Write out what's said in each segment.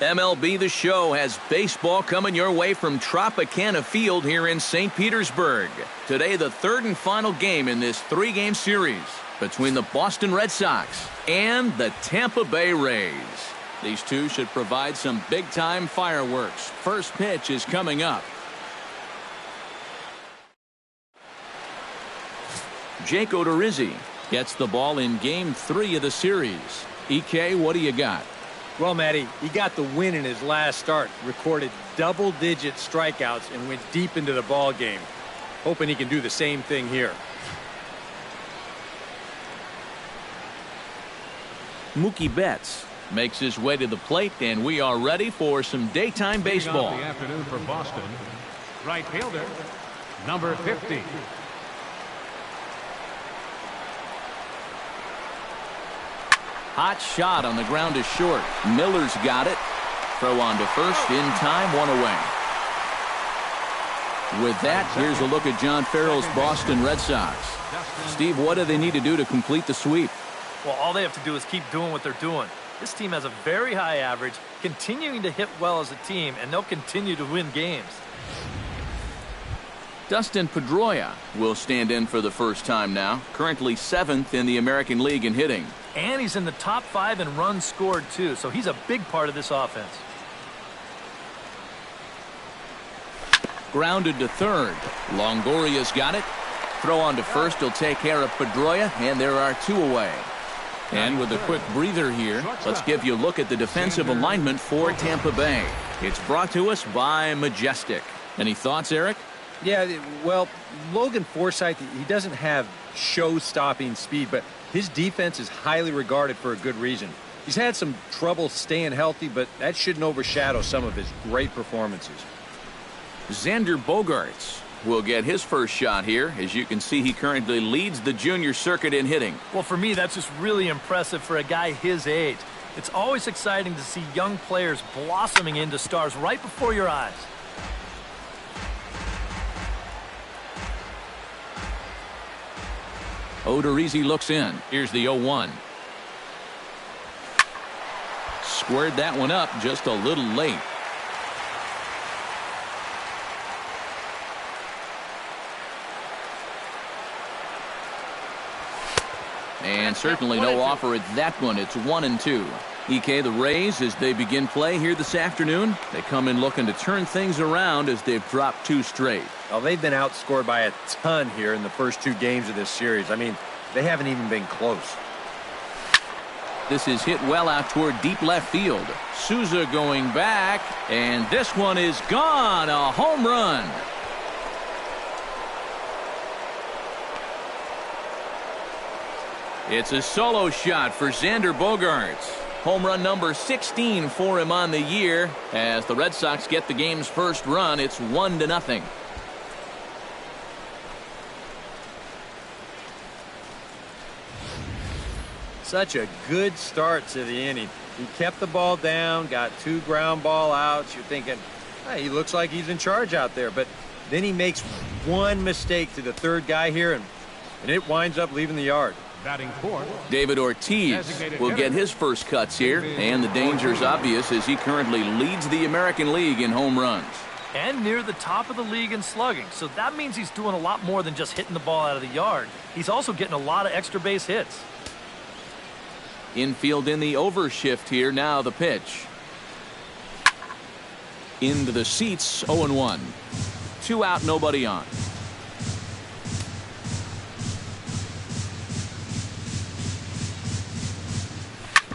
MLB The Show has baseball coming your way from Tropicana Field here in St. Petersburg. Today, the third and final game in this three-game series between the Boston Red Sox and the Tampa Bay Rays. These two should provide some big-time fireworks. First pitch is coming up. Jake Odorizzi gets the ball in Game 3 of the series. EK, what do you got? Well, Matty, he got the win in his last start, recorded double-digit strikeouts, and went deep into the ball game. Hoping he can do the same thing here. Mookie Betts makes his way to the plate, and we are ready for some daytime baseball. The afternoon for Boston, right fielder, number 50. Hot shot on the ground is short. Miller's got it. Throw on to first in time, one away. With that, here's a look at John Farrell's Boston Red Sox. Steve, what do they need to do to complete the sweep? Well, all they have to do is keep doing what they're doing. This team has a very high average, continuing to hit well as a team, and they'll continue to win games. Dustin Pedroia will stand in for the first time now, currently 7th in the American League in hitting. And he's in the top 5 in runs scored, too, so he's a big part of this offense. Grounded to third. Longoria's got it. Throw on to first will take care of Pedroia, and there are 2 away. And with a quick breather here, let's give you a look at the defensive alignment for Tampa Bay. It's brought to us by Majestic. Any thoughts, Eric? Yeah, well, Logan Forsythe, he doesn't have show-stopping speed, but his defense is highly regarded for a good reason. He's had some trouble staying healthy, but that shouldn't overshadow some of his great performances. Xander Bogaerts will get his first shot here. As you can see, he currently leads the junior circuit in hitting. Well, for me, that's just really impressive for a guy his age. It's always exciting to see young players blossoming into stars right before your eyes. Odorizzi looks in. Here's the 0-1. Squared that one up just a little late. And certainly no offer at that one. It's 1-2. EK, the Rays, as they begin play here this afternoon, they come in looking to turn things around as they've dropped 2 straight. Well, they've been outscored by a ton here in the first 2 games of this series. I mean, they haven't even been close. This is hit well out toward deep left field. Souza going back, and this one is gone. A home run. It's a solo shot for Xander Bogaerts. Home run number 16 for him on the year. As the Red Sox get the game's first run, it's 1-0. Such a good start to the inning. He kept the ball down, got 2 ground ball outs. You're thinking, hey, he looks like he's in charge out there. But then he makes one mistake to the third guy here, and it winds up leaving the yard. Batting fourth, David Ortiz will get his first cuts here, and the danger's obvious as he currently leads the American League in home runs. And near the top of the league in slugging, so that means he's doing a lot more than just hitting the ball out of the yard. He's also getting a lot of extra base hits. Infield in the overshift here. Now the pitch. Into the seats, 0-1. 2 out, nobody on.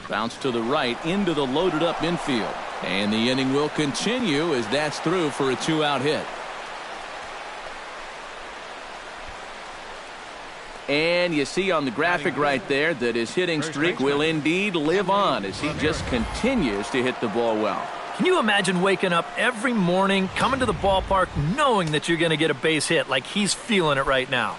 Bounce to the right into the loaded up infield. And the inning will continue as that's through for a 2-out hit. And you see on the graphic right there that his hitting streak will indeed live on as he just continues to hit the ball well. Can you imagine waking up every morning, coming to the ballpark, knowing that you're going to get a base hit like he's feeling it right now?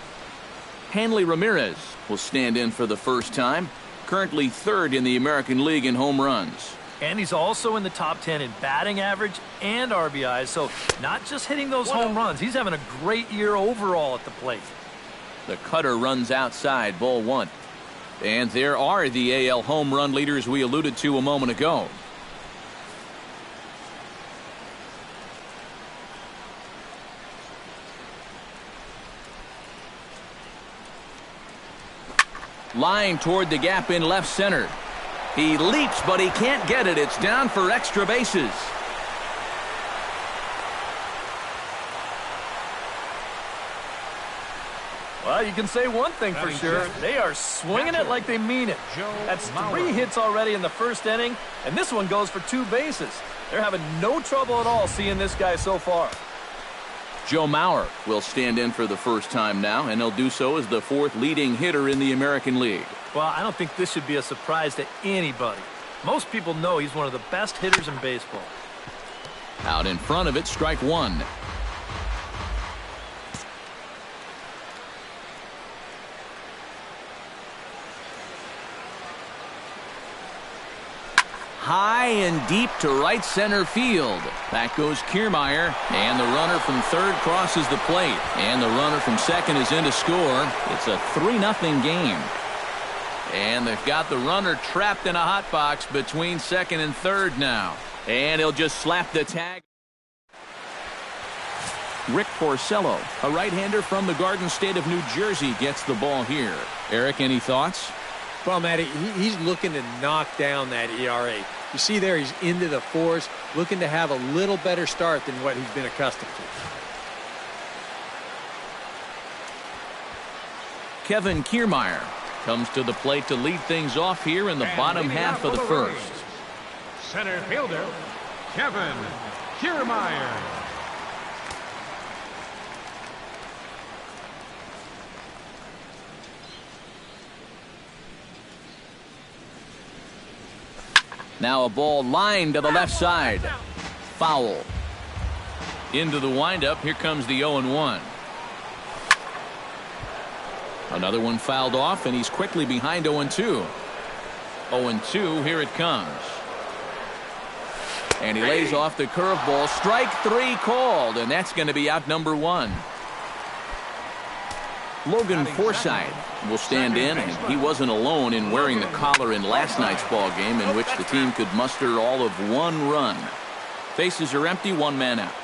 Hanley Ramirez will stand in for the first time. Currently 3rd in the American League in home runs. And he's also in the top 10 in batting average and RBIs, so not just hitting those home runs. He's having a great year overall at the plate. The cutter runs outside, ball 1. And there are the AL home run leaders we alluded to a moment ago. Line toward the gap in left center. He leaps, but he can't get it. It's down for extra bases. Well, you can say one thing for sure. They are swinging it like they mean it. That's 3 hits already in the first inning, and this one goes for 2 bases. They're having no trouble at all seeing this guy so far. Joe Mauer will stand in for the first time now, and he'll do so as the 4th leading hitter in the American League. Well, I don't think this should be a surprise to anybody. Most people know he's one of the best hitters in baseball. Out in front of it, strike 1. High and deep to right center field. Back goes Kiermaier, and the runner from third crosses the plate, and the runner from second is in to score. It's a 3-0 game. And they've got the runner trapped in a hot box between second and third now. And he'll just slap the tag. Rick Porcello, a right-hander from the Garden State of New Jersey, gets the ball here. Eric, any thoughts? Well, Matty, he's looking to knock down that ERA. You see there, he's into the 4s, looking to have a little better start than what he's been accustomed to. Kevin Kiermaier comes to the plate to lead things off here in the bottom half of the first. Center fielder, Kevin Kiermaier. Now a ball lined to the left side. Foul. Into the windup. Here comes the 0-1. Another one fouled off, and he's quickly behind 0-2. 0-2, here it comes. And he lays off the curveball. Strike 3 called, and that's going to be out number 1. Logan Forsythe will stand in, and he wasn't alone in wearing the collar in last night's ball game, in which the team could muster all of 1 run. Bases are empty, 1 man out.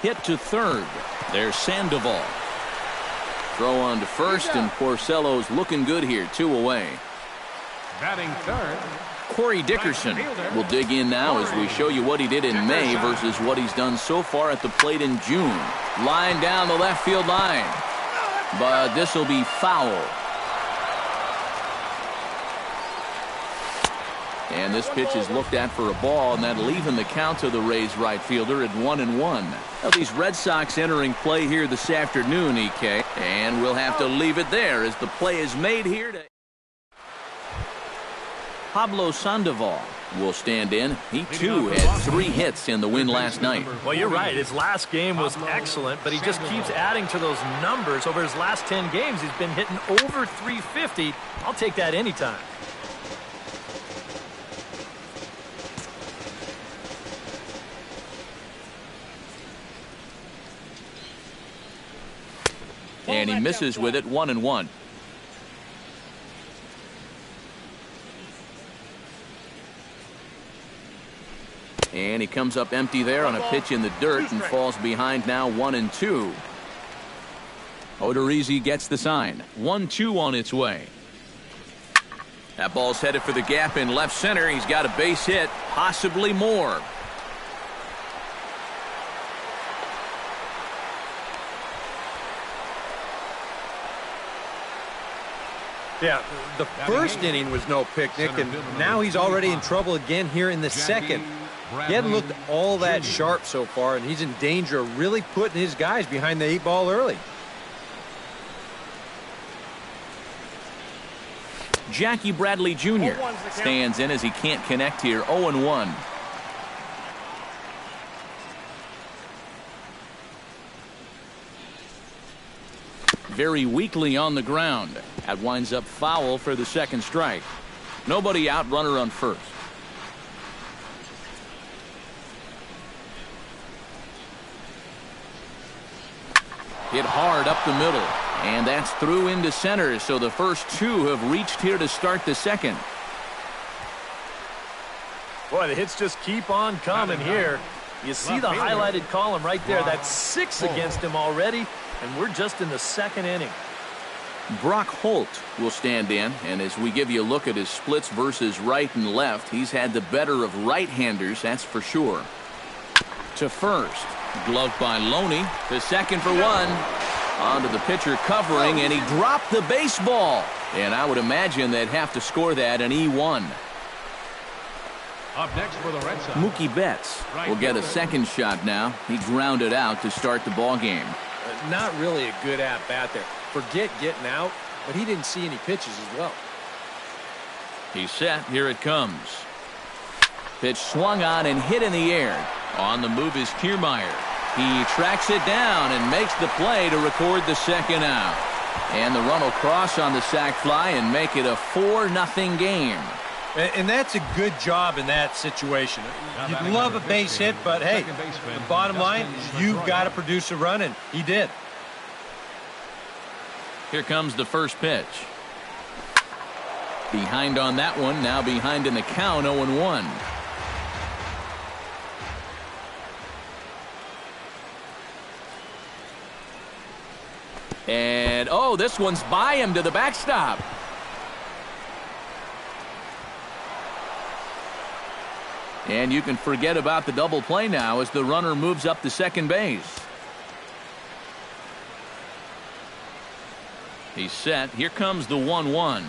Hit to third. There's Sandoval. Throw on to first, and Porcello's looking good here, 2 away. Batting third, Corey Dickerson will dig in now as we show you what he did in May versus what he's done so far at the plate in June. Line down the left field line, but this will be foul. And this pitch is looked at for a ball, and that'll even the count to the Rays right fielder at 1-1. Now these Red Sox entering play here this afternoon, EK, and we'll have to leave it there as the play is made here to Pablo Sandoval will stand in. He too had 3 hits in the win last night. Well, you're right. His last game was excellent, but he just keeps adding to those numbers. Over his last 10 games, he's been hitting over 350. I'll take that anytime. And he misses with it, 1-1. And he comes up empty there on a pitch in the dirt and falls behind now 1-2. Odorizzi gets the sign. 1-2 on its way. That ball's headed for the gap in left center. He's got a base hit, possibly more. Yeah, the first inning was no picnic, and now he's already in trouble again here in the second. He hadn't looked all that sharp so far, and he's in danger of really putting his guys behind the 8 ball early. Jackie Bradley Jr. stands in as he can't connect here, 0-1. Very weakly on the ground. That winds up foul for the second strike. Nobody out, runner on first. Hit hard up the middle, and that's through into center, so the first 2 have reached here to start the second. Boy, the hits just keep on coming here. You see the highlighted column right there. That's 6 against him already, and we're just in the second inning. Brock Holt will stand in, and as we give you a look at his splits versus right and left, he's had the better of right-handers, that's for sure. To first, gloved by Loney. To second for one. Onto the pitcher covering, and he dropped the baseball. And I would imagine they'd have to score that an E1. Up next for the Red Sox, Mookie Betts will get a second shot now. He grounded out to start the ball game. Not really a good at-bat there. Forget getting out, but he didn't see any pitches as well. He's set. Here it comes. Pitch swung on and hit in the air. On the move is Kiermaier. He tracks it down and makes the play to record the second out. And the run will cross on the sac fly and make it a 4-0 game. And that's a good job in that situation. You'd love a base hit, but hey, the bottom line is you've got to produce a run, and he did. Here comes the first pitch. Behind on that one, now behind in the count, 0-1. And, oh, this one's by him to the backstop. And you can forget about the double play now as the runner moves up to second base. He's set. Here comes the 1-1.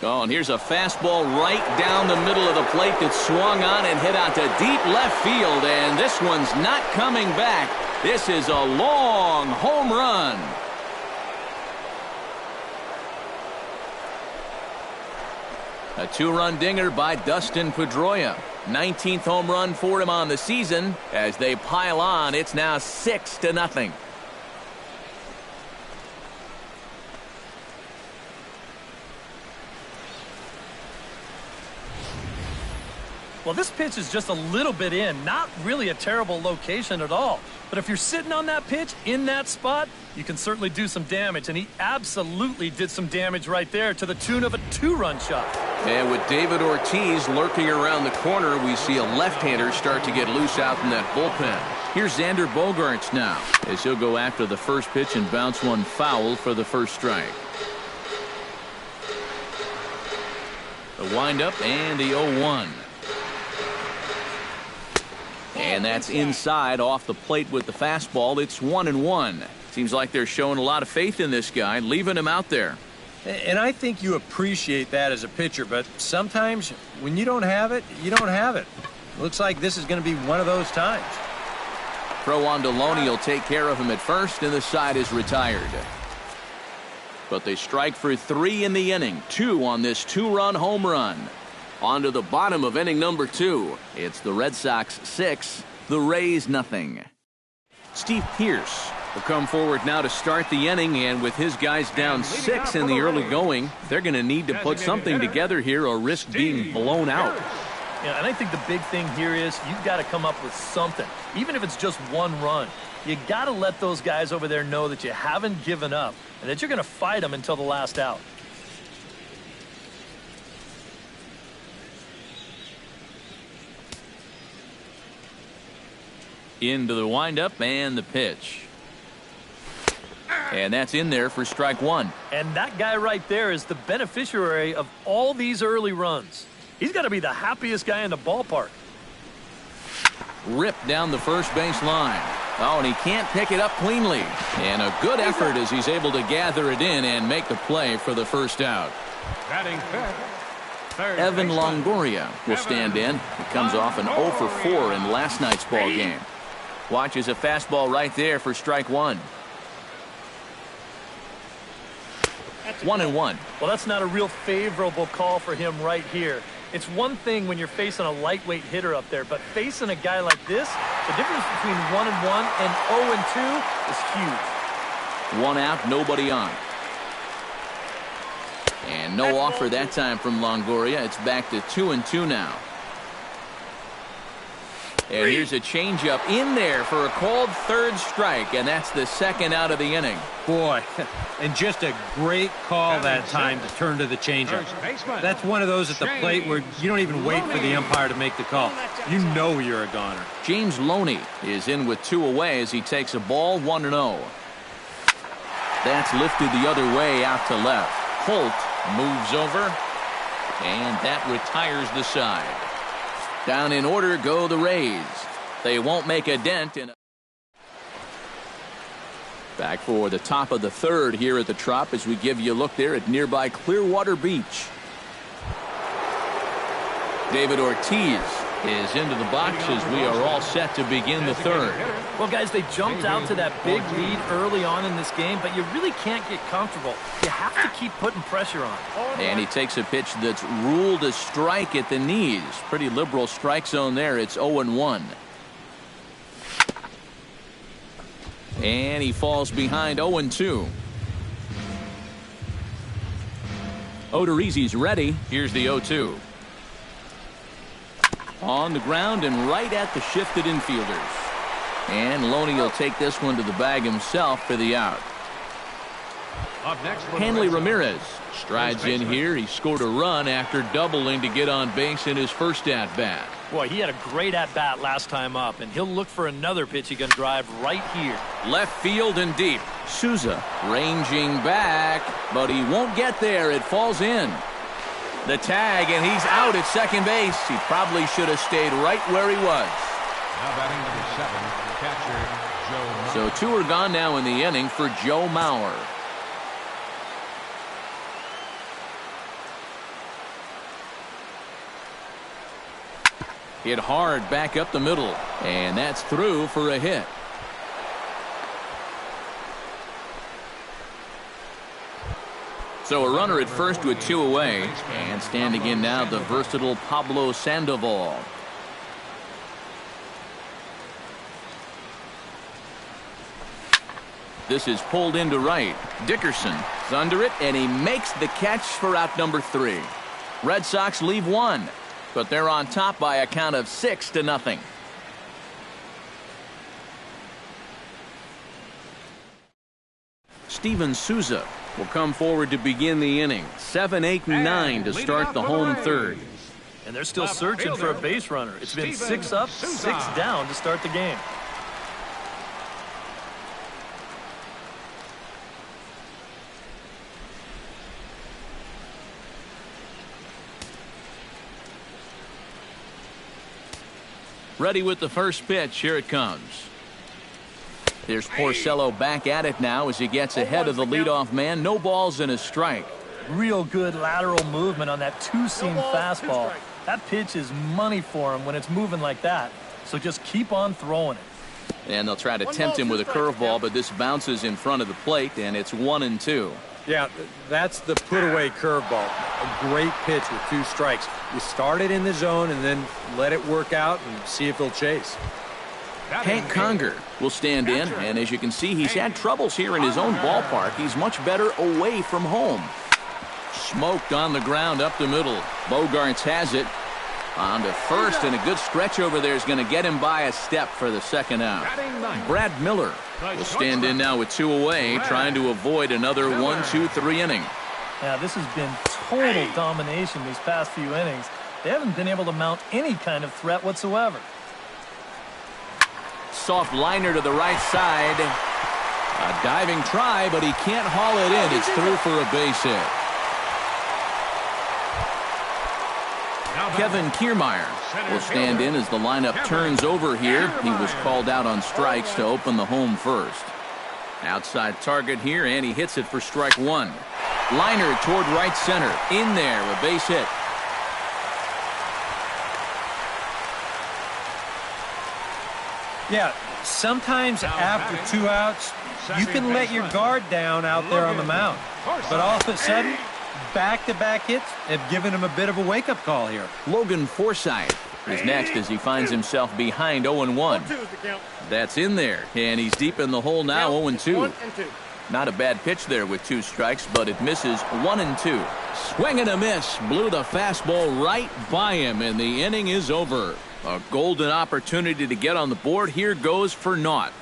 Oh, and here's a fastball right down the middle of the plate that swung on and hit out to deep left field. And this one's not coming back. This is a long home run. A 2-run dinger by Dustin Pedroia. 19th home run for him on the season. As they pile on, it's now 6-0. Well, this pitch is just a little bit in. Not really a terrible location at all. But if you're sitting on that pitch in that spot, you can certainly do some damage. And he absolutely did some damage right there to the tune of a 2-run shot. And with David Ortiz lurking around the corner, we see a left-hander start to get loose out in that bullpen. Here's Xander Bogaerts now, as he'll go after the first pitch and bounce one foul for the first strike. The windup and the 0-1. And that's inside off the plate with the fastball. It's 1-1. Seems like they're showing a lot of faith in this guy, leaving him out there. And I think you appreciate that as a pitcher, but sometimes when you don't have it, you don't have it. Looks like this is going to be one of those times. Throw on to Loney will take care of him at first, and the side is retired. But they strike for 3 in the inning. 2 on this 2-run home run. On to the bottom of inning number 2. It's the Red Sox 6, the Rays 0. Steve Pearce will come forward now to start the inning, and with his guys down 6 in the early going, they're going to need to put something together here or risk being blown out. Yeah, and I think the big thing here is you've got to come up with something, even if it's just 1 run. You got to let those guys over there know that you haven't given up and that you're going to fight them until the last out. Into the windup and the pitch. And that's in there for strike 1. And that guy right there is the beneficiary of all these early runs. He's got to be the happiest guy in the ballpark. Ripped down the first base line. Oh, and he can't pick it up cleanly. And a good effort as he's able to gather it in and make the play for the first out. batting fifth, Evan Longoria will stand in. He comes off an 0 for 4 in last night's ball game. Watches a fastball right there for strike 1. 1-1. Well, that's not a real favorable call for him right here. It's one thing when you're facing a lightweight hitter up there, but facing a guy like this, the difference between 1-1 and 0-2 is huge. 1 out, nobody on. And no offer that time from Longoria. It's back to 2-2 now. And here's a changeup in there for a called third strike, and that's the second out of the inning. Boy, and just a great call that time to turn to the changeup. That's one of those at the plate where you don't even wait for the umpire to make the call. You know you're a goner. James Loney is in with 2 away as he takes a ball 1-0. That's lifted the other way out to left. Holt moves over, and that retires the side. Down in order go the Rays. They won't make a dent in. Back for the top of the third here at the Trop as we give you a look there at nearby Clearwater Beach. David Ortiz is into the box as we are all set to begin the third. Well, guys, they jumped out to that big lead early on in this game, but you really can't get comfortable. You have to keep putting pressure on. And he takes a pitch that's ruled a strike at the knees. Pretty liberal strike zone there. It's 0-1. And he falls behind 0-2. Odorizzi's ready. Here's the 0-2. On the ground and right at the shifted infielders. And Loney will take this one to the bag himself for the out. Up next, Hanley Ramirez strides in here. He scored a run after doubling to get on base in his first at-bat. Boy, he had a great at-bat last time up, and he'll look for another pitch he can drive right here. Left field and deep. Souza ranging back, but he won't get there. It falls in. The tag, and he's out at second base. He probably should have stayed right where he was. Now batting number 7, catcher Joe Mauer. So 2 are gone now in the inning for Joe Mauer. Hit hard back up the middle, and that's through for a hit. So a runner at first with 2 away, and standing in now the versatile Pablo Sandoval. This is pulled into right. Dickerson is under it, and he makes the catch for out number 3. Red Sox leave 1, but they're on top by a count of 6-0. Steven Souza will come forward to begin the inning. 7, 8, and 9 to start the home third. And they're still searching for a base runner. It's been 6 up, 6 down to start the game. Ready with the first pitch. Here it comes. There's Porcello back at it now as he gets ahead of the leadoff man. No balls and a strike. Real good lateral movement on that 2-seam fastball. That pitch is money for him when it's moving like that. So just keep on throwing it. And they'll try to tempt him with a curveball, but this bounces in front of the plate, and it's 1-2. Yeah, that's the put-away curveball. A great pitch with 2 strikes. You start it in the zone and then let it work out and see if they'll chase. Hank Conger will stand in, and as you can see, he's had troubles here in his own ballpark. He's much better away from home. Smoked on the ground up the middle. Bogarts has it. On to first, and a good stretch over there is going to get him by a step for the second out. Brad Miller will stand in now with 2 away, trying to avoid another 1-2-3 inning. Yeah, this has been total domination these past few innings. They haven't been able to mount any kind of threat whatsoever. Soft liner to the right side. A diving try, but he can't haul it in. It's through for a base hit. Kevin Kiermaier will stand in as the lineup turns over here. He was called out on strikes to open the home first. Outside target here, and he hits it for strike 1. Liner toward right center. In there, a base hit. Yeah, sometimes after 2 outs, you can let your guard down out there on the mound. But all of a sudden, back-to-back hits have given him a bit of a wake-up call here. Logan Forsythe is next as he finds himself behind 0-1. That's in there, and he's deep in the hole now, 0-2. Not a bad pitch there with 2 strikes, but it misses 1-2. Swing and a miss. Blew the fastball right by him, and the inning is over. A golden opportunity to get on the board. Here goes for naught.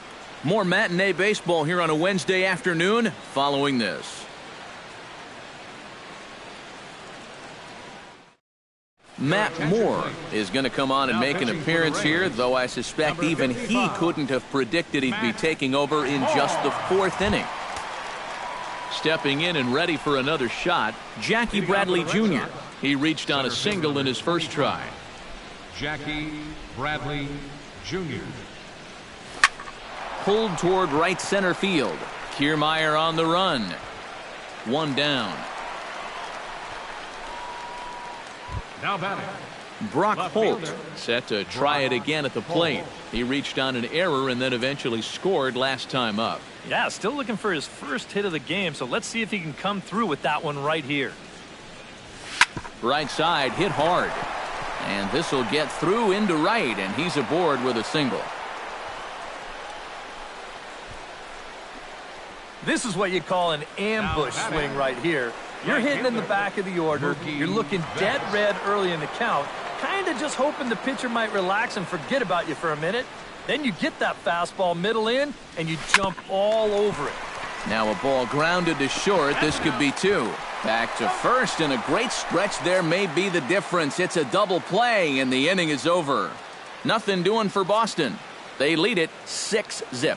More matinee baseball here on a Wednesday afternoon following this. Matt Moore is going to come on and make an appearance here, though I suspect even he couldn't have predicted he'd be taking over in just the 4th inning. Stepping in and ready for another shot, Jackie Bradley Jr. He reached on a single in his first try. Jackie Bradley Jr. Pulled toward right center field. Kiermaier on the run. One down. Now batting, Brock left Holt fielder, set to try it again at the plate. He reached on an error and then eventually scored last time up. Yeah, still looking for his first hit of the game, so let's see if he can come through with that one right here. Right side hit hard. And this will get through into right, and he's aboard with a single. This is what you call an ambush swing right here. You're hitting in the back of the order. You're looking dead red early in the count, kind of just hoping the pitcher might relax and forget about you for a minute. Then you get that fastball middle in, and you jump all over it. Now a ball grounded to short. This could be two. Back to first, and a great stretch there may be the difference. It's a double play, and the inning is over. Nothing doing for Boston. They lead it 6-0.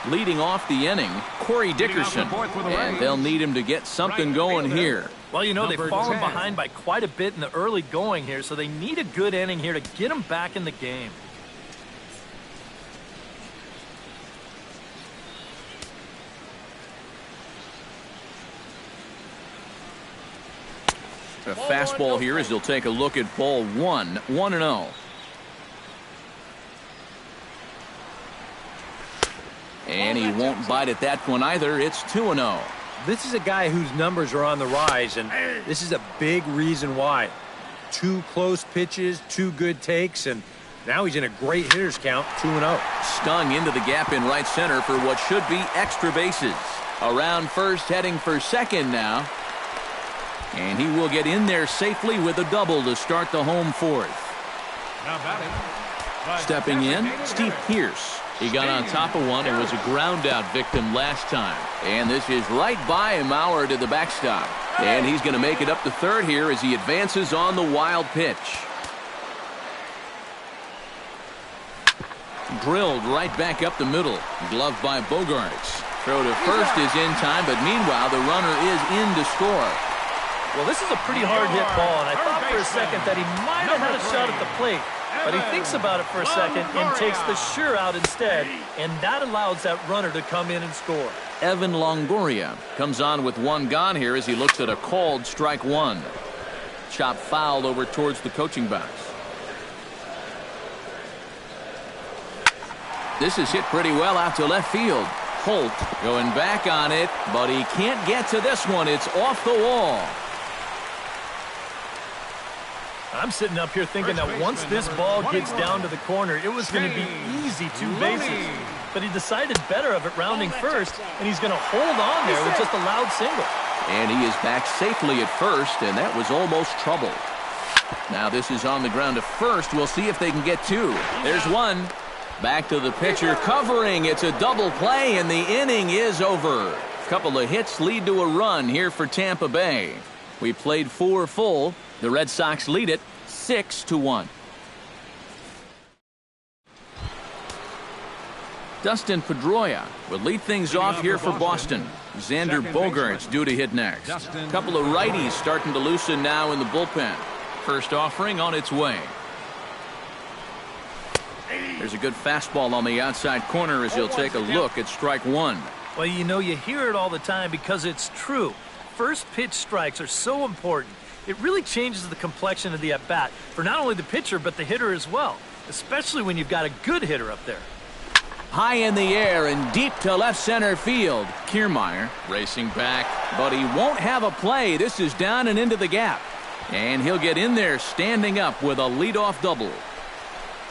Leading off the inning, Corey Dickerson. And they'll need him to get something going here. Well, you know, they've fallen behind by quite a bit in the early going here, so they need a good inning here to get them back in the game. A fastball here as he'll take a look at ball one. 1-0. And he won't bite at that one either. It's 2-0. This is a guy whose numbers are on the rise, and this is a big reason why. 2 close pitches, 2 good takes, and now he's in a great hitter's count, 2-0. Stung into the gap in right center for what should be extra bases. Around first, heading for second now. And he will get in there safely with a double to start the home fourth. now batting. Stepping in, Steve Pearce. He got on top of one and was a ground out victim last time. And this is right by Mauer to the backstop. And he's going to make it up to third here as he advances on the wild pitch. Drilled right back up the middle. Gloved by Bogaerts. Throw to first is in time, but meanwhile the runner is in to score. Well, this is a pretty hard hit ball, and I thought for a second that he might have had a shot at the plate. But he thinks about it for a second and takes the sure out instead, and that allows that runner to come in and score. Evan Longoria comes on with one gone here as he looks at a called strike one. Chop foul over towards the coaching box. This is hit pretty well out to left field. Holt going back on it, but he can't get to this one. It's off the wall. I'm sitting up here thinking that once this ball gets down to the corner, it was going to be easy 2 bases. But he decided better of it rounding first, and he's going to hold on there with just a loud single. And he is back safely at first, and that was almost trouble. Now this is on the ground to first. We'll see if they can get 2. There's one. Back to the pitcher covering. It's a double play, and the inning is over. A couple of hits lead to a run here for Tampa Bay. We played 4 full. The Red Sox lead it 6-1. Dustin Pedroia will lead things off here for Boston. Xander Bogaerts due to hit next. A couple of righties starting to loosen now in the bullpen. First offering on its way. There's a good fastball on the outside corner as he'll take a look at strike one. Well, you know, you hear it all the time because it's true. First pitch strikes are so important. It really changes the complexion of the at-bat for not only the pitcher but the hitter as well, especially when you've got a good hitter up there. High in the air and deep to left center field. Kiermaier racing back, but he won't have a play. This is down and into the gap. And he'll get in there standing up with a leadoff double.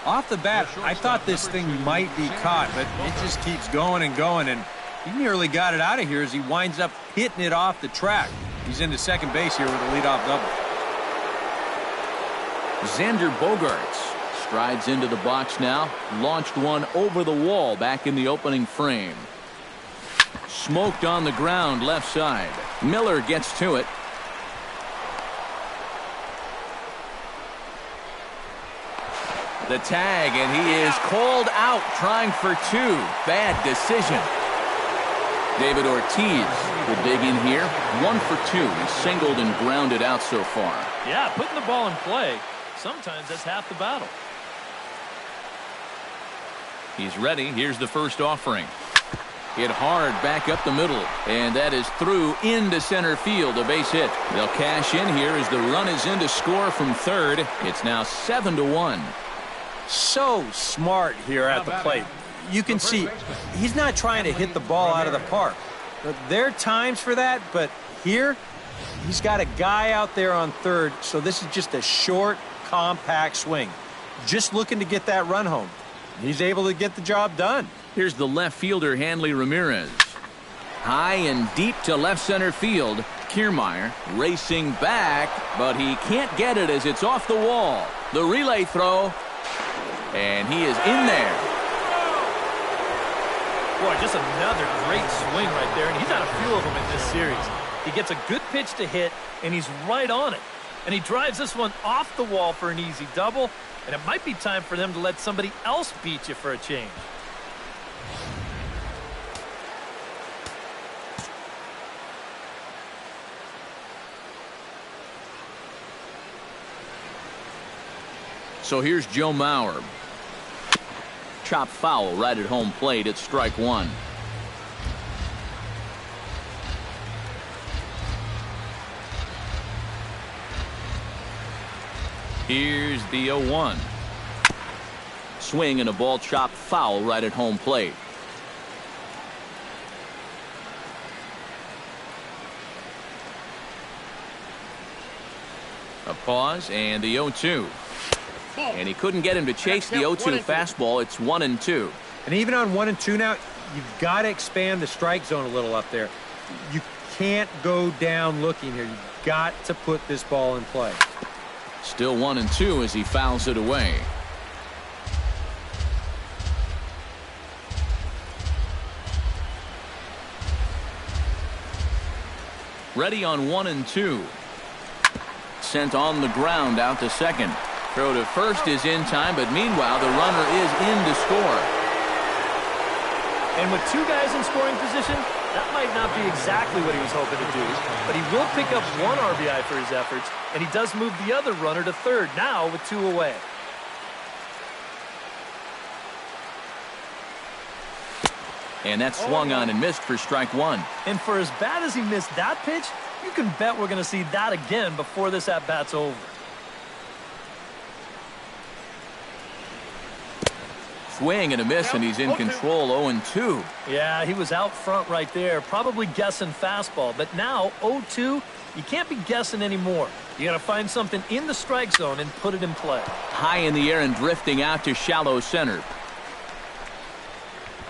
Off the bat, I thought this thing might be caught, but it just keeps going and going, and he nearly got it out of here as he winds up hitting it off the track. He's into second base here with a leadoff double. Xander Bogaerts strides into the box now. Launched one over the wall back in the opening frame. Smoked on the ground left side. Miller gets to it. The tag, and he is called out trying for 2. Bad decision. David Ortiz will dig in here. 1 for 2. He's singled and grounded out so far. Yeah, putting the ball in play, sometimes that's half the battle. He's ready. Here's the first offering. Hit hard back up the middle, and that is through into center field, a base hit. They'll cash in here as the run is in to score from third. It's now 7-1. So smart here at the plate. You can see he's not trying to hit the ball out of the park. There are times for that, but here he's got a guy out there on third, so this is just a short, compact swing. Just looking to get that run home. He's able to get the job done. Here's the left fielder, Hanley Ramirez. High and deep to left center field. Kiermaier racing back, but he can't get it as it's off the wall. The relay throw, and he is in there. Boy, just another great swing right there, and he's had a few of them in this series. He gets a good pitch to hit, and he's right on it. And he drives this one off the wall for an easy double, and it might be time for them to let somebody else beat you for a change. So here's Joe Mauer. Chop foul right at home plate. It's strike 1. Here's the 0-1. Swing and a ball chopped foul right at home plate. A pause and the 0-2. And he couldn't get him to chase the 0-2 fastball. It's 1-2. And even on 1-2 now, you've got to expand the strike zone a little up there. You can't go down looking here. You've got to put this ball in play. Still 1-2 as he fouls it away. Ready on 1-2. Sent on the ground out to second. Throw to first is in time, but meanwhile the runner is in to score. And with 2 guys in scoring position, that might not be exactly what he was hoping to do, but he will pick up 1 RBI for his efforts, and he does move the other runner to third now with 2 away. And that swung on and missed for strike 1. And for as bad as he missed that pitch, you can bet we're going to see that again before this at-bat's over. Swing and a miss, and he's in control. 0-2. Yeah, he was out front right there, probably guessing fastball. But now 0-2, you can't be guessing anymore. You got to find something in the strike zone and put it in play. High in the air and drifting out to shallow center.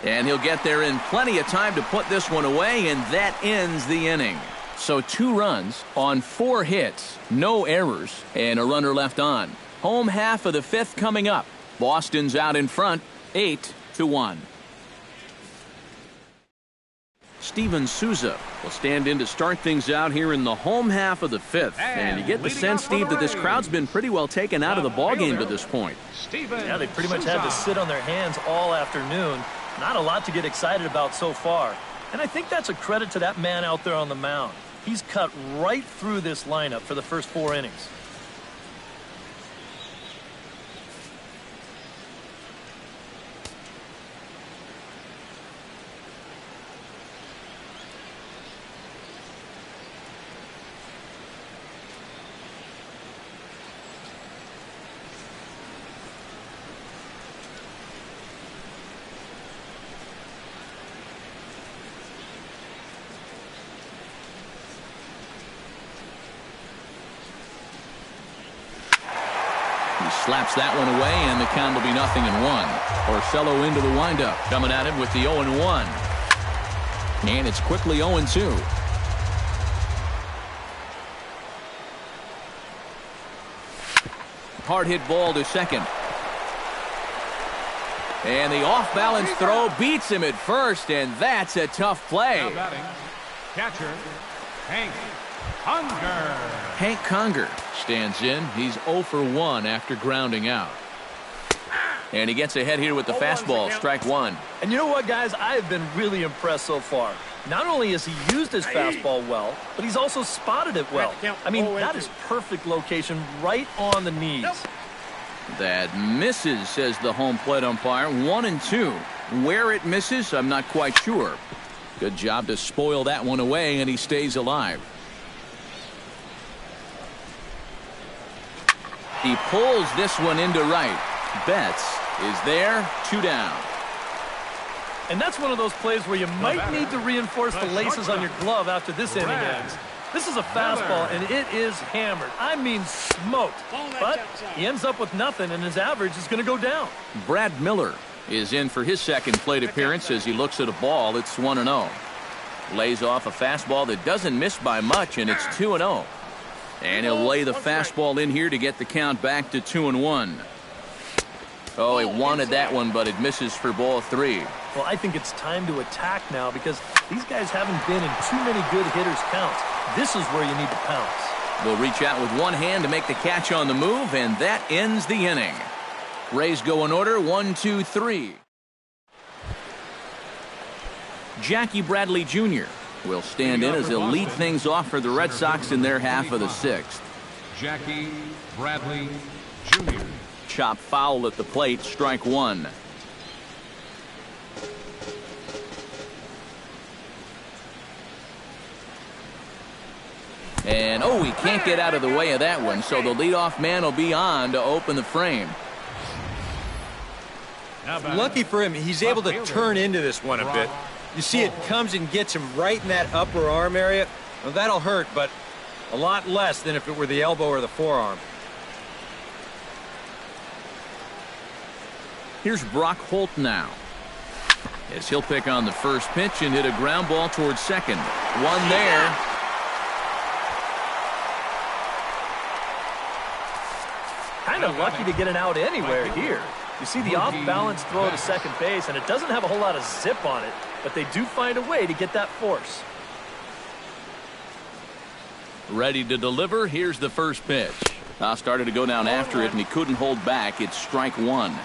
And he'll get there in plenty of time to put this one away, and that ends the inning. So 2 runs on 4 hits, no errors, and a runner left on. Home half of the 5th coming up. Boston's out in front, 8-1. Steven Souza will stand in to start things out here in the home half of the 5th. And you get the sense, Steve, that this crowd's been pretty well taken out of the ballgame to this point. Yeah, they pretty much had to sit on their hands all afternoon. Not a lot to get excited about so far. And I think that's a credit to that man out there on the mound. He's cut right through this lineup for the first 4 innings. Slaps that one away, and the count will be 0-1. Porcello into the windup, coming at him with the 0-1. And it's quickly 0-2. Hard hit ball to second. And the off-balance throw beats him at first, and that's a tough play. Now batting, catcher, Hank Conger. Hank Conger stands in. He's 0 for 1 after grounding out. And he gets ahead here with the fastball, strike one. And you know what, guys? I have been really impressed so far. Not only has he used his fastball well, but he's also spotted it well. I mean, that is perfect location right on the knees. That misses, says the home plate umpire. 1-2. Where it misses, I'm not quite sure. Good job to spoil that one away, and he stays alive. He pulls this one into right. Betts is there, 2 down. And that's one of those plays where you might need to reinforce the laces on your glove after this inning ends. This is a fastball, and it is hammered. I mean smoked. But he ends up with nothing, and his average is going to go down. Brad Miller is in for his second plate appearance as he looks at a ball. It's 1-0. Lays off a fastball that doesn't miss by much, and it's 2-0. And he'll lay the fastball in here to get the count back to 2-1. Oh, he wanted that one, but it misses for ball 3. Well, I think it's time to attack now because these guys haven't been in too many good hitters' counts. This is where you need to pounce. Will reach out with one hand to make the catch on the move, and that ends the inning. Rays go in order, 1, 2, 3. Jackie Bradley Jr. will stand in as he'll lead things off for the Red Sox in their half of the 6th. Jackie Bradley Jr. Chop foul at the plate, strike 1. And oh, he can't get out of the way of that one, so the leadoff man will be on to open the frame. Lucky for him, he's able to turn into this one a bit. You see it comes and gets him right in that upper arm area. Well, that'll hurt, but a lot less than if it were the elbow or the forearm. Here's Brock Holt now, as he'll pick on the first pitch and hit a ground ball towards second. One there. Kind of lucky to get an out anywhere here. You see the off-balance throw to second base, and it doesn't have a whole lot of zip on it, but they do find a way to get that force. Ready to deliver. Here's the first pitch. Started to go down after it, and he couldn't hold back. It's strike 1.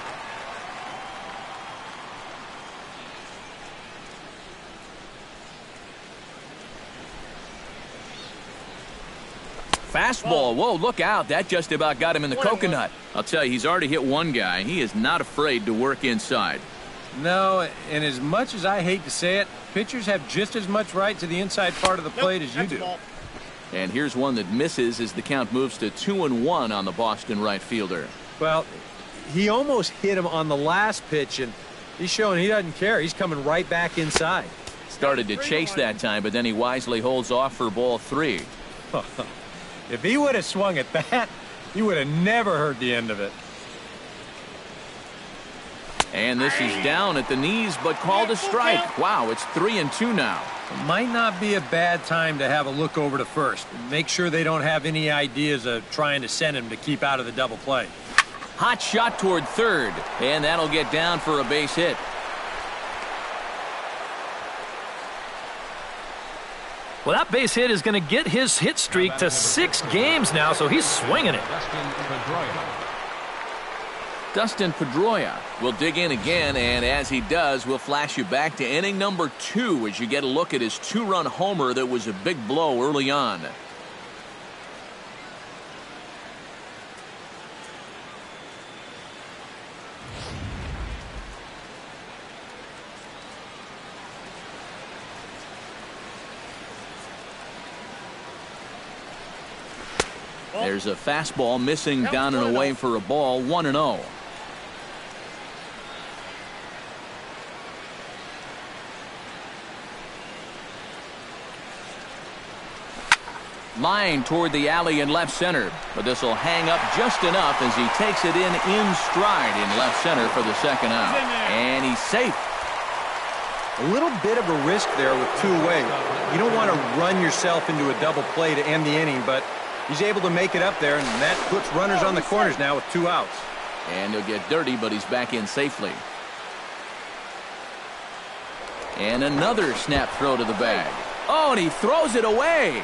Fastball. Whoa, look out. That just about got him in the coconut. I'll tell you, he's already hit one guy. He is not afraid to work inside. No, and as much as I hate to say it, pitchers have just as much right to the inside part of the plate as you do. And here's one that misses as the count moves to 2-1 on the Boston right fielder. Well, he almost hit him on the last pitch, and he's showing he doesn't care. He's coming right back inside. Started to chase that time, but then he wisely holds off for ball 3. If he would have swung at that, he would have never heard the end of it. And this is down at the knees, but called a strike. Wow, it's 3-2 now. It might not be a bad time to have a look over to first. Make sure they don't have any ideas of trying to send him to keep out of the double play. Hot shot toward third, and that'll get down for a base hit. Well, that base hit is going to get his hit streak to 6 games now, so he's swinging it. Dustin Pedroia will dig in again, and as he does, we'll flash you back to inning number 2 as you get a look at his 2-run homer that was a big blow early on. There's a fastball missing down and away for a ball, 1-0. Line toward the alley in left center, but this will hang up just enough as he takes it in stride in left center for the second out. And he's safe. A little bit of a risk there with 2 away. You don't want to run yourself into a double play to end the inning, but he's able to make it up there, and that puts runners on the corners now with 2 outs. And he'll get dirty, but he's back in safely. And another snap throw to the bag. Oh, and he throws it away.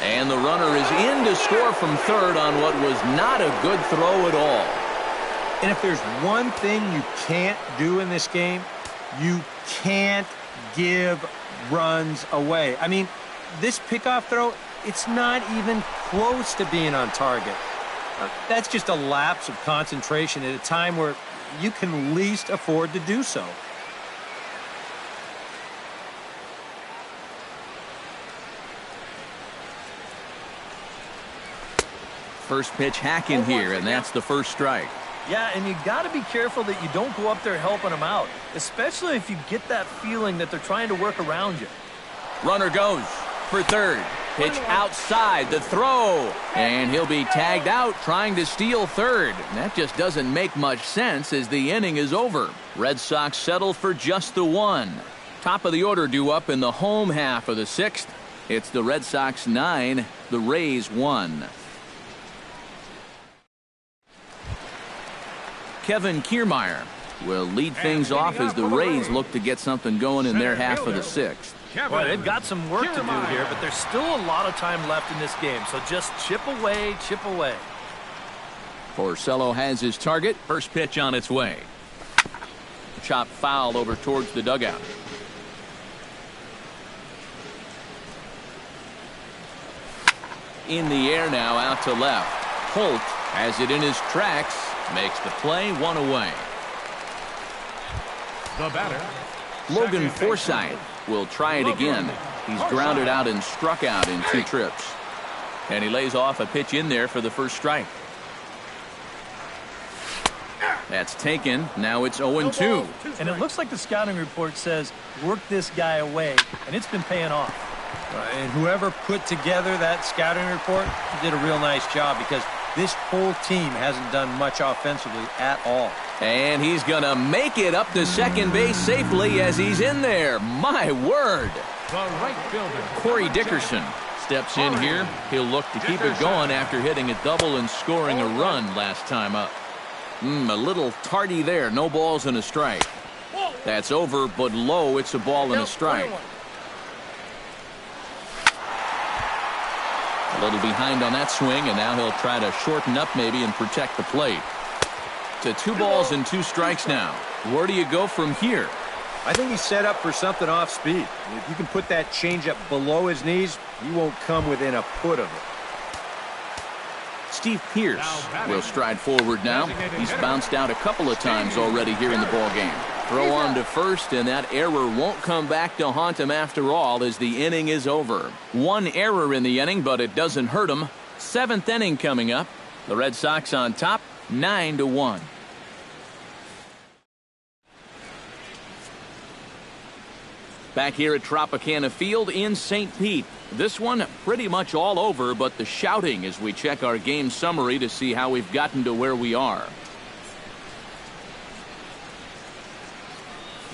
And the runner is in to score from third on what was not a good throw at all. And if there's one thing you can't do in this game, you can't give runs away. I mean, this pickoff throw, it's not even close to being on target. That's just a lapse of concentration at a time where you can least afford to do so. First pitch hack in here, and that's the first strike. Yeah, and you got to be careful that you don't go up there helping them out, especially if you get that feeling that they're trying to work around you. Runner goes for third. Pitch outside, the throw, and he'll be tagged out trying to steal third. That just doesn't make much sense as the inning is over. Red Sox settle for just the one. Top of the order due up in the home half of the sixth. It's the Red Sox 9, the Rays 1. Kevin Kiermaier will lead things off as the Rays look to get something going in their half of the sixth. Well, they've got some work to do here, but there's still a lot of time left in this game, so just chip away, chip away. Porcello has his target. First pitch on its way. Chop foul over towards the dugout. In the air now, out to left. Holt has it in his tracks. Makes the play, one away. The batter, Logan Forsythe will try it again. He's grounded out and struck out in 2 trips. And he lays off a pitch in there for the first strike. That's taken. Now it's 0-2. And it looks like the scouting report says work this guy away, and it's been paying off. And whoever put together that scouting report did a real nice job, because this whole team hasn't done much offensively at all. And he's going to make it up to second base safely as he's in there. My word. the right fielder, Corey Dickerson steps in here. He'll look to keep it going after hitting a double and scoring a run last time up. A little tardy there. No balls and a strike. That's over, but low. It's a ball and a strike. A little behind on that swing, and now he'll try to shorten up maybe and protect the plate. To 2 balls and 2 strikes now. Where do you go from here? I think he's set up for something off speed. If you can put that changeup below his knees, he won't come within a foot of it. Steve Pearce will stride forward now. He's bounced out a couple of times already here in the ballgame. Throw on to first, and that error won't come back to haunt him after all as the inning is over. 1 error in the inning, but it doesn't hurt him. 7th inning coming up. The Red Sox on top, 9-1. Back here at Tropicana Field in St. Pete. This one pretty much all over, but the shouting as we check our game summary to see how we've gotten to where we are.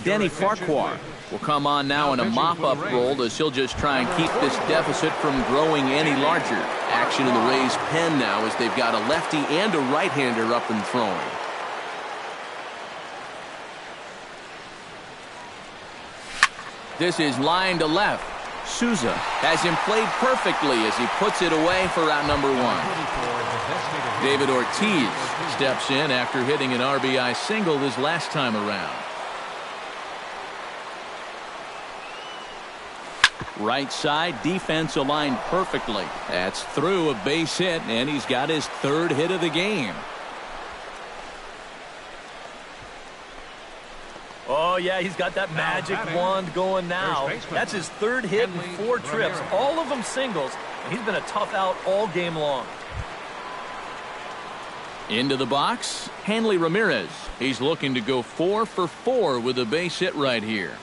Danny Farquhar will come on now in a mop-up role as he'll just try and keep this deficit from growing any larger. Action in the Rays' pen now as they've got a lefty and a right-hander up and throwing. This is line to left. Souza has him played perfectly as he puts it away for out number 1. David Ortiz steps in after hitting an RBI single this last time around. Right side, defense aligned perfectly. That's through, a base hit, and he's got his 3rd hit of the game. Oh, yeah, he's got that magic wand going now. That's his 3rd hit in 4 trips, all of them singles, and he's been a tough out all game long. Into the box, Hanley Ramirez. He's looking to go 4 for 4 with a base hit right here.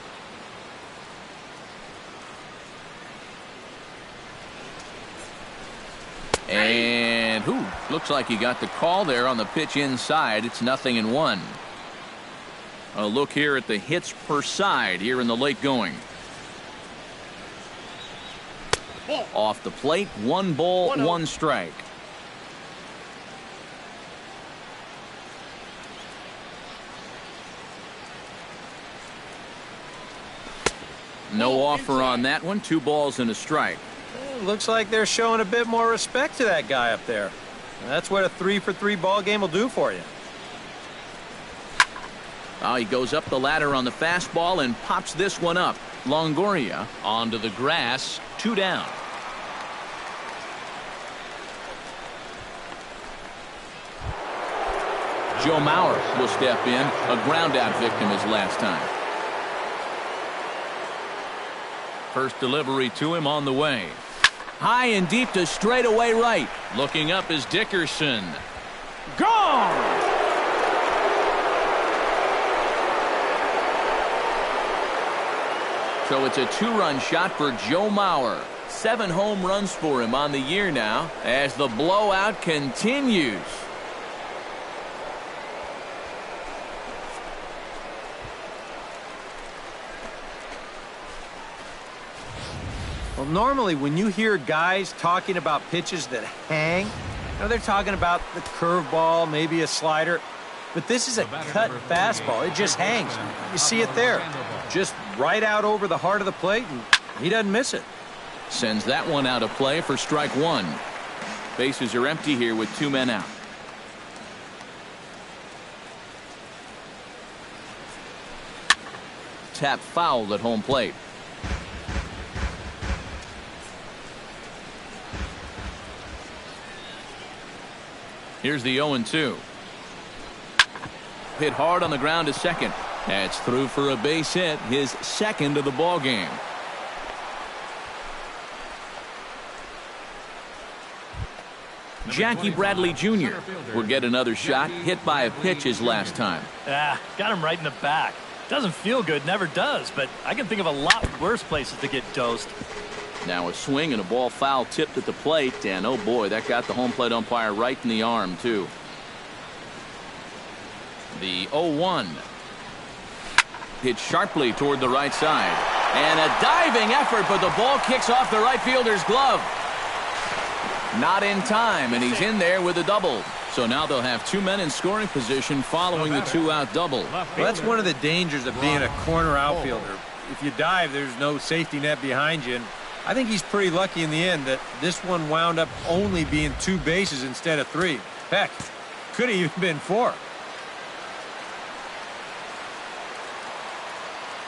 And looks like he got the call there on the pitch inside. It's 0-1. A look here at the hits per side here in the late going. Off the plate, 1 ball, 1 strike. No offer on that one. 2 balls and a strike. Looks like they're showing a bit more respect to that guy up there. That's what a 3 for 3 ball game will do for you. Oh, he goes up the ladder on the fastball and pops this one up. Longoria onto the grass, 2 down. Joe Mauer will step in. A ground out victim his last time. First delivery to him on the way. High and deep to straightaway right. Looking up is Dickerson. Gone! So it's a 2-run shot for Joe Mauer. 7 home runs for him on the year now as the blowout continues. Well, normally when you hear guys talking about pitches that hang, they're talking about the curveball, maybe a slider. But this is a cut fastball. It just hangs. You see it there. Just right out over the heart of the plate, and he doesn't miss it. Sends that one out of play for strike 1. Bases are empty here with 2 men out. Tap fouled at home plate. Here's the 0-2. Hit hard on the ground to second. That's through for a base hit, his second of the ball game. Jackie Bradley Jr. will get another shot, hit by a pitch his last time. Got him right in the back. Doesn't feel good, never does, but I can think of a lot worse places to get dosed. Now a swing and a ball foul tipped at the plate, and oh boy, that got the home plate umpire right in the arm too. The 0-1. Hit sharply toward the right side. And a diving effort, but the ball kicks off the right fielder's glove. Not in time, and he's in there with a double. So now they'll have 2 men in scoring position following the 2-out double. Well, that's one of the dangers of being a corner outfielder. If you dive, there's no safety net behind you. And I think he's pretty lucky in the end that this one wound up only being 2 bases instead of 3. Heck, could have even been 4.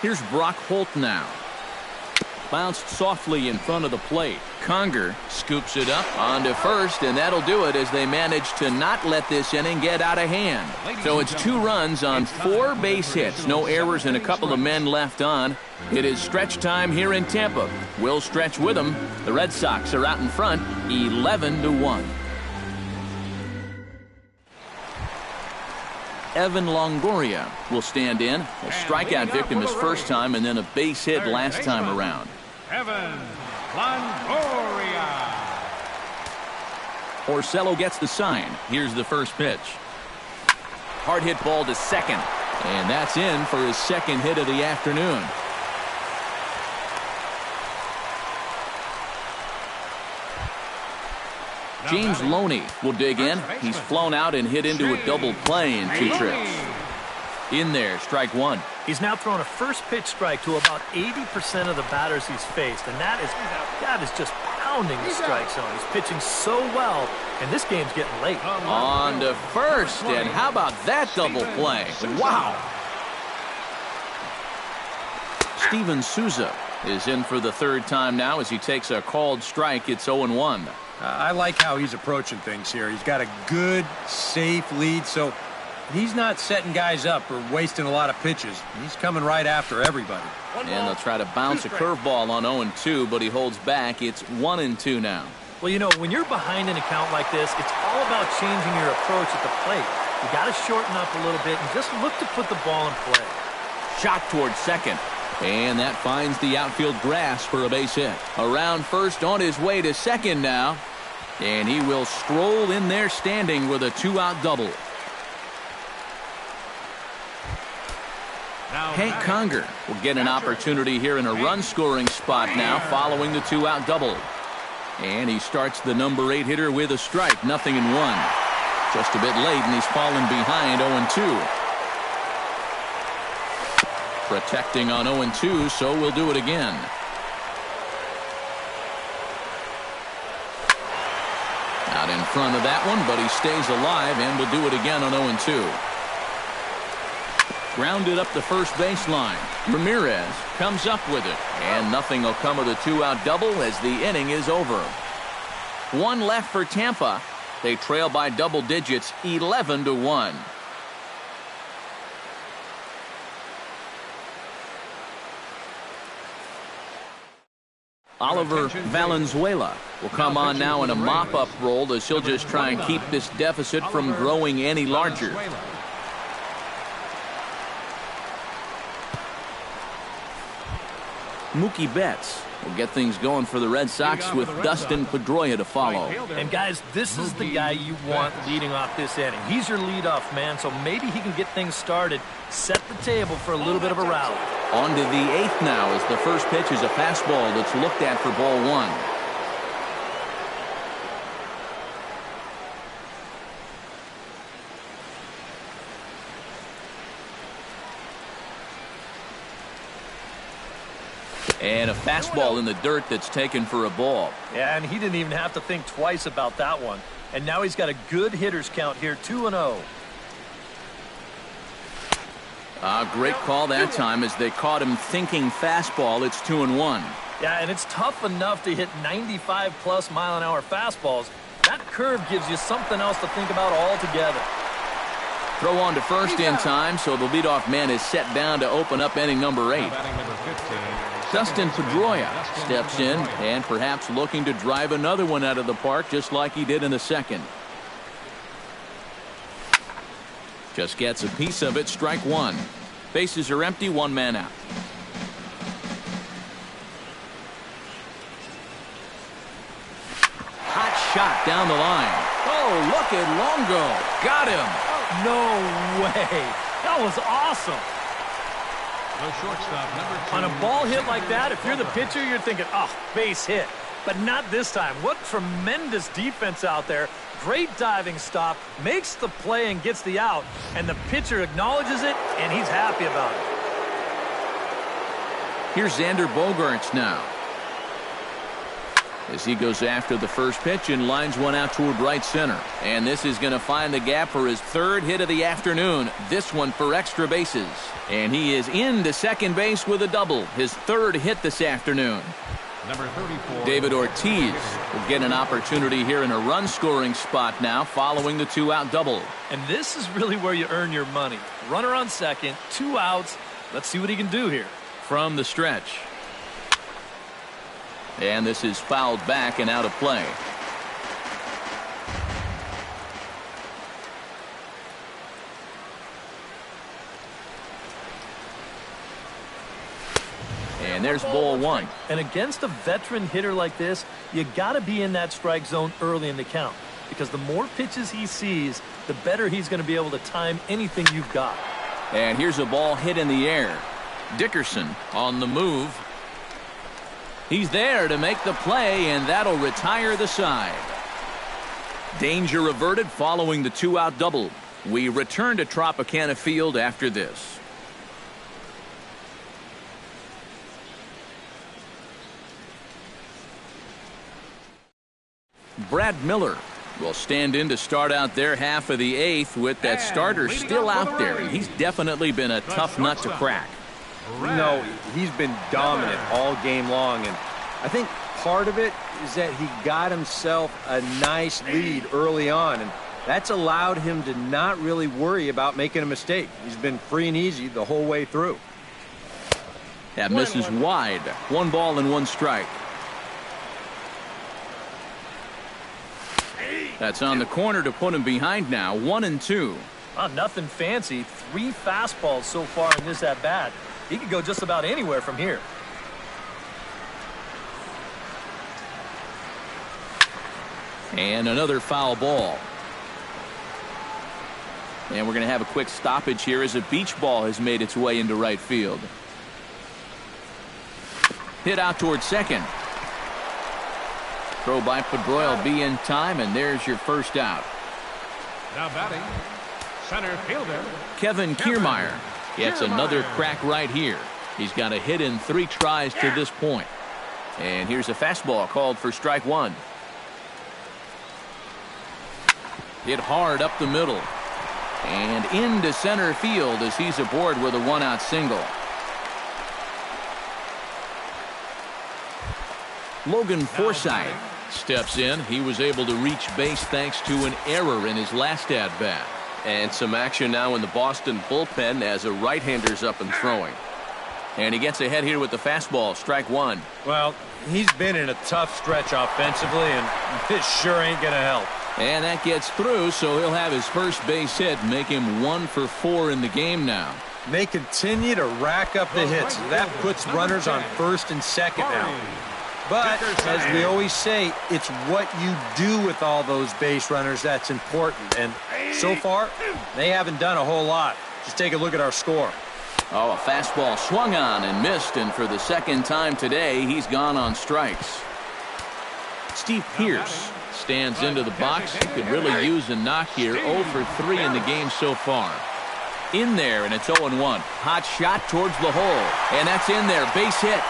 Here's Brock Holt now. Bounced softly in front of the plate. Conger scoops it up onto first, and that'll do it as they manage to not let this inning get out of hand. So it's 2 runs on 4 base hits. No errors and a couple of men left on. It is stretch time here in Tampa. We'll stretch with them. The Red Sox are out in front, 11-1. Evan Longoria will stand in. A strikeout victim his first time and then a base hit last time around. Evan Longoria. Porcello gets the sign. Here's the first pitch. Hard hit ball to second. And that's in for his second hit of the afternoon. James Loney will dig in. He's flown out and hit into a double play in 2 trips. In there, strike 1. He's now thrown a first pitch strike to about 80% of the batters he's faced, and that is just pounding the strike zone. He's pitching so well, and this game's getting late. On to first, and how about that double play? Wow. Steven Souza is in for the 3rd time now as he takes a called strike. It's 0-1. I like how he's approaching things here. He's got a good, safe lead, so he's not setting guys up or wasting a lot of pitches. He's coming right after everybody. And they'll try to bounce a curveball on 0-2, but he holds back. It's 1-2 now. Well, you know, when you're behind in a count like this, it's all about changing your approach at the plate. You got to shorten up a little bit and just look to put the ball in play. Shot towards second. And that finds the outfield grass for a base hit. Around first, on his way to second now. And he will stroll in there standing with a 2-out double. Hank Conger will get an opportunity here in a run-scoring spot now following the 2-out double. And he starts the number 8 hitter with a strike, 0-1. Just a bit late, and he's fallen behind 0-2. Protecting on 0-2, so we'll do it again. Out in front of that one, but he stays alive and will do it again on 0-2. Grounded up the first baseline. Ramirez comes up with it. And nothing will come of the two-out double as the inning is over. One left for Tampa. They trail by double digits, 11-1. Oliver Valenzuela will come on now in a mop-up role as he'll just try and keep this deficit from growing any larger. Mookie Betts will get things going for the Red Sox with Dustin Pedroia to follow. And guys, this is the guy you want leading off this inning. He's your leadoff man, so maybe he can get things started, set the table for a little bit of a rally. On to the eighth now as the first pitch is a fastball that's looked at for ball one. And a fastball in the dirt that's taken for a ball. Yeah, and he didn't even have to think twice about that one. And now he's got a good hitters count here, 2-0. Great call that time as they caught him thinking fastball. It's 2-1. Yeah, and it's tough enough to hit 95+ mile-an-hour fastballs. That curve gives you something else to think about altogether. Throw on to first in time, so the leadoff man is set down to open up inning number 8. Dustin Pedroia steps in and perhaps looking to drive another one out of the park just like he did in the second. Just gets a piece of it, strike one. Bases are empty, one man out. Hot shot down the line. Oh, look at Longo. Got him. No way. That was awesome. The shortstop, number 2. On a ball hit like that, if you're the pitcher, you're thinking, oh, base hit. But not this time. What tremendous defense out there. Great diving stop, makes the play and gets the out, and the pitcher acknowledges it, and he's happy about it. Here's Xander Bogaerts now, as he goes after the first pitch and lines one out toward right center. And this is going to find the gap for his third hit of the afternoon. This one for extra bases. And he is into second base with a double. His third hit this afternoon. Number 34. David Ortiz will get an opportunity here in a run-scoring spot now following the two-out double. And this is really where you earn your money. Runner on second, 2 outs. Let's see what he can do here. From the stretch. And this is fouled back and out of play. And there's ball one. And against a veteran hitter like this, you got to be in that strike zone early in the count. Because the more pitches he sees, the better he's going to be able to time anything you've got. And here's a ball hit in the air. Dickerson on the move. He's there to make the play, and that'll retire the side. Danger averted following the two-out double. We return to Tropicana Field after this. Brad Miller will stand in to start out their half of the eighth with that starter still out there, and he's definitely been a tough nut to crack. No, he's been dominant all game long, and I think part of it is that he got himself a nice lead early on, and that's allowed him to not really worry about making a mistake. He's been free and easy the whole way through. That misses wide. 1 ball and 1 strike. That's on the corner to put him behind now. 1-2. Oh, nothing fancy. 3 fastballs so far in this at-bat. He could go just about anywhere from here. And another foul ball. And we're going to have a quick stoppage here as a beach ball has made its way into right field. Hit out towards second. Throw by Pedroia will be in time, and there's your first out. Now batting, center fielder Kevin Kiermaier gets another crack right here. He's got a hit in 3 tries to this point. And here's a fastball called for strike 1. Hit hard up the middle. And into center field as he's aboard with a one-out single. Logan Forsythe steps in. He was able to reach base thanks to an error in his last at-bat. And some action now in the Boston bullpen as a right-hander's up and throwing. And he gets ahead here with the fastball, strike one. Well, he's been in a tough stretch offensively, and this sure ain't going to help. And that gets through, so he'll have his first base hit, make him 1 for 4 in the game now. They continue to rack up the hits. That puts runners on first and second now. But, as we always say, it's what you do with all those base runners that's important. And so far, they haven't done a whole lot. Just take a look at our score. Oh, a fastball swung on and missed, and for the second time today, he's gone on strikes. Steve Pearce stands into the box. He could really use a knock here. 0 for 3 in the game so far. In there, and it's 0-1. Hot shot towards the hole, and that's in there. Base hit.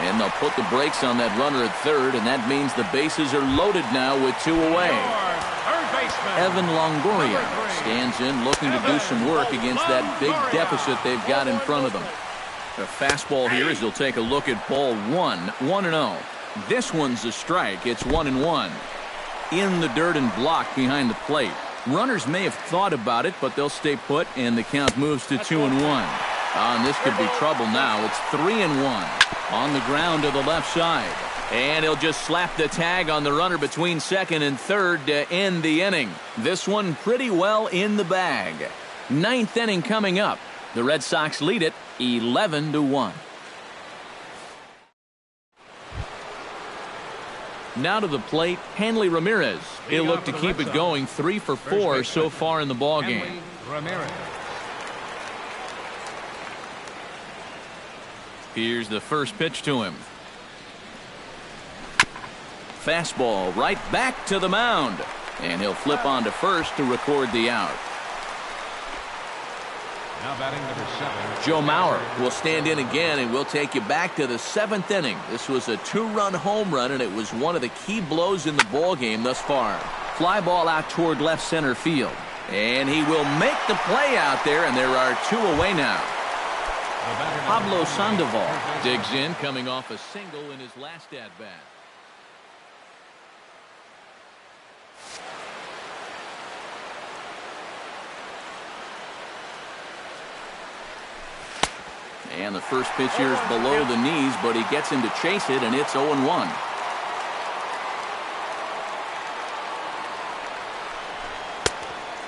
And they'll put the brakes on that runner at third, and that means the bases are loaded now with 2 away. Evan Longoria stands in looking to do some work against that big deficit they've got in front of them. The fastball here as he'll take a look at ball 1, 1-0. This one's a strike. It's 1-1. In the dirt and blocked behind the plate. Runners may have thought about it, but they'll stay put, and the count moves to 2-1. And this could be trouble now. It's 3-1. On the ground to the left side. And he'll just slap the tag on the runner between second and third to end the inning. This one pretty well in the bag. 9th inning coming up. The Red Sox lead it 11-1. Now to the plate, Hanley Ramirez. He'll look to keep it going. 3 for 4 so far in the ballgame. Here's the first pitch to him. Fastball right back to the mound. And he'll flip on to first to record the out. Now batting number 7. Joe Mauer will stand in again, and we'll take you back to the 7th inning. This was a 2-run home run, and it was one of the key blows in the ball game thus far. Fly ball out toward left center field. And he will make the play out there, and there are 2 away now. Pablo Sandoval digs in, coming off a single in his last at-bat. And the first pitch here is below the knees, but he gets him to chase it, and it's 0-1.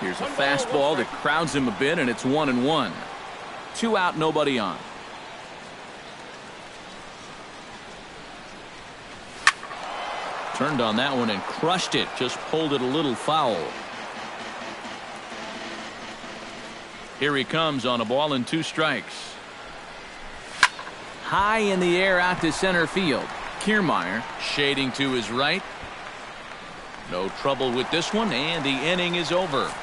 Here's a fastball that crowds him a bit, and it's 1-1. 2 out, nobody on. Turned on that one and crushed it. Just pulled it a little foul. Here he comes on a ball and 2 strikes. High in the air out to center field. Kiermaier shading to his right. No trouble with this one, and the inning is over.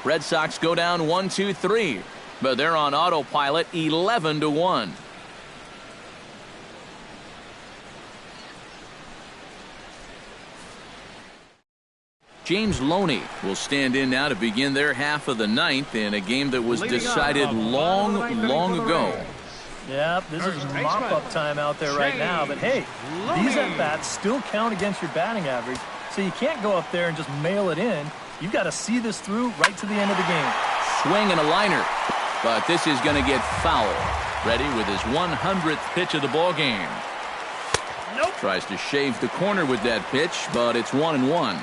Red Sox go down 1-2-3, but they're on autopilot 11-1. James Loney will stand in now to begin their half of the 9th in a game that was decided long ago. Yeah, this is mop-up time out there right now, but hey, these at-bats still count against your batting average, so you can't go up there and just mail it in. You've got to see this through right to the end of the game. Swing and a liner, but this is going to get foul. Ready with his 100th pitch of the ball game. Nope. Tries to shave the corner with that pitch, but it's 1-1.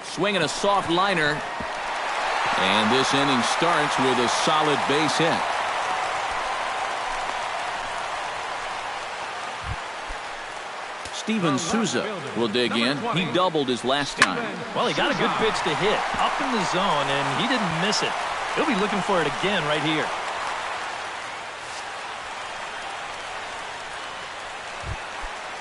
Swing and a soft liner. And this inning starts with a solid base hit. Steven Souza will dig in. He doubled his last time. Well, he got a good pitch to hit up in the zone, and he didn't miss it. He'll be looking for it again right here.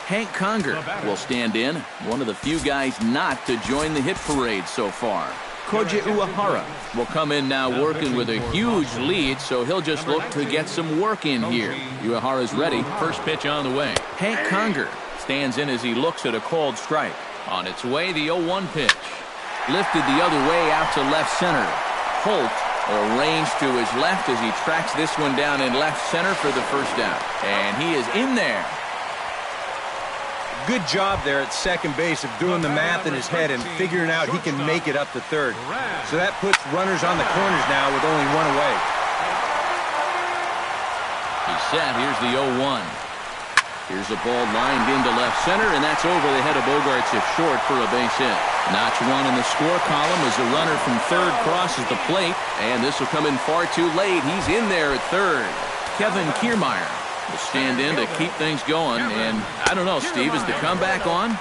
Hank Conger will stand in. One of the few guys not to join the hit parade so far. Koji Uehara will come in now working with a huge lead, so he'll just look to get some work in here. Uehara's ready. First pitch on the way. Hank Conger stands in as he looks at a called strike. On its way, the 0-1 pitch. Lifted the other way out to left center. Holt arranged to his left as he tracks this one down in left center for the first out. And he is in there. Good job there at second base of doing the math in his head and figuring out he can make it up to third. So that puts runners on the corners now with only one away. He's set. Here's the 0-1. Here's a ball lined into left center, and that's over the head of Bogarts at short for a base hit. Notch one in the score column as the runner from third crosses the plate, and this will come in far too late. He's in there at third. Kevin Kiermaier will stand in to keep things going, and I don't know, Steve, is the comeback on?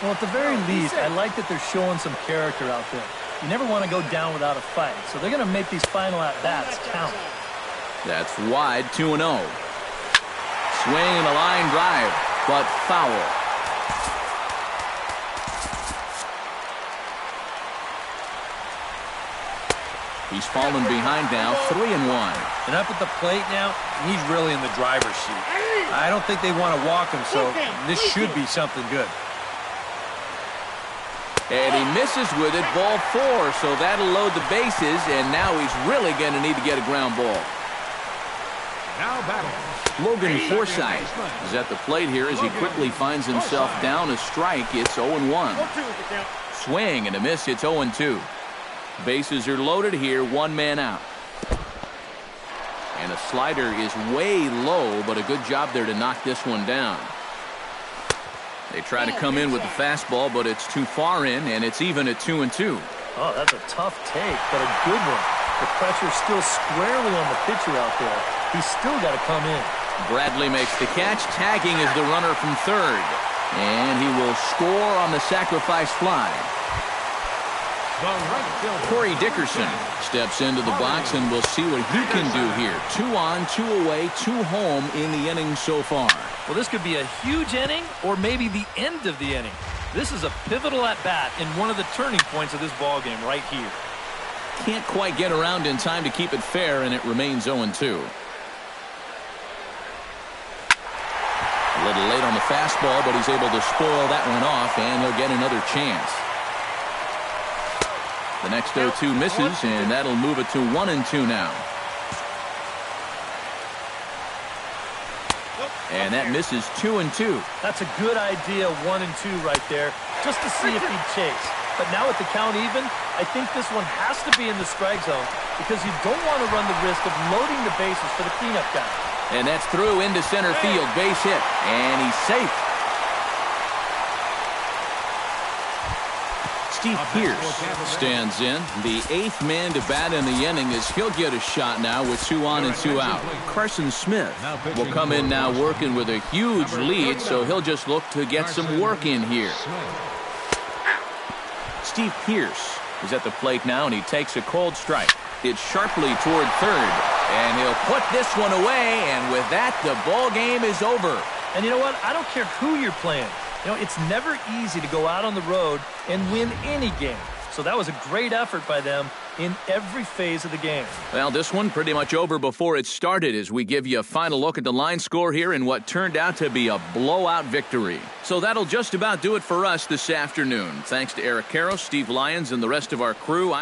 Well, at the very least, I like that they're showing some character out there. You never want to go down without a fight, so they're going to make these final at-bats count. That's wide, 2-0. Swing and a line drive, but foul. He's fallen behind now, 3-1. And up at the plate now, he's really in the driver's seat. I don't think they want to walk him, so this should be something good. And he misses with it, ball 4, so that'll load the bases, and now he's really going to need to get a ground ball. Now batting. Logan Forsythe is at the plate here as he quickly finds himself down a strike. It's 0-1. Swing and a miss. It's 0-2. Bases are loaded here. One man out. And a slider is way low, but a good job there to knock this one down. They try to come in with the fastball, but it's too far in, and it's even at 2-2. Oh, that's a tough take, but a good one. The pressure's still squarely on the pitcher out there. He's still got to come in. Bradley makes the catch, tagging is the runner from third. And he will score on the sacrifice fly. Corey Dickerson steps into the box, and we'll see what he can do here. 2 on, 2 away, 2 home in the inning so far. Well, this could be a huge inning or maybe the end of the inning. This is a pivotal at-bat in one of the turning points of this ballgame right here. Can't quite get around in time to keep it fair, and it remains 0-2. A little late on the fastball, but he's able to spoil that one off, and he'll get another chance. The next 0-2 misses, and that'll move it to 1-2 now. And that misses 2-2. That's a good idea, 1-2 right there, just to see if he'd chase. But now with the count even, I think this one has to be in the strike zone because you don't want to run the risk of loading the bases for the cleanup guy. And that's through into center field, base hit, and he's safe. Steve Pearce stands in. The 8th man to bat in the inning as he'll get a shot now with 2 on and 2 out. Carson Smith will come in now working with a huge lead, so he'll just look to get some work in here. Steve Pearce is at the plate now, and he takes a cold strike. It's sharply toward third, and he'll put this one away, and with that, the ball game is over. And you know what? I don't care who you're playing. You know, it's never easy to go out on the road and win any game. So that was a great effort by them in every phase of the game. Well, this one pretty much over before it started as we give you a final look at the line score here in what turned out to be a blowout victory. So that'll just about do it for us this afternoon. Thanks to Eric Karros, Steve Lyons, and the rest of our crew.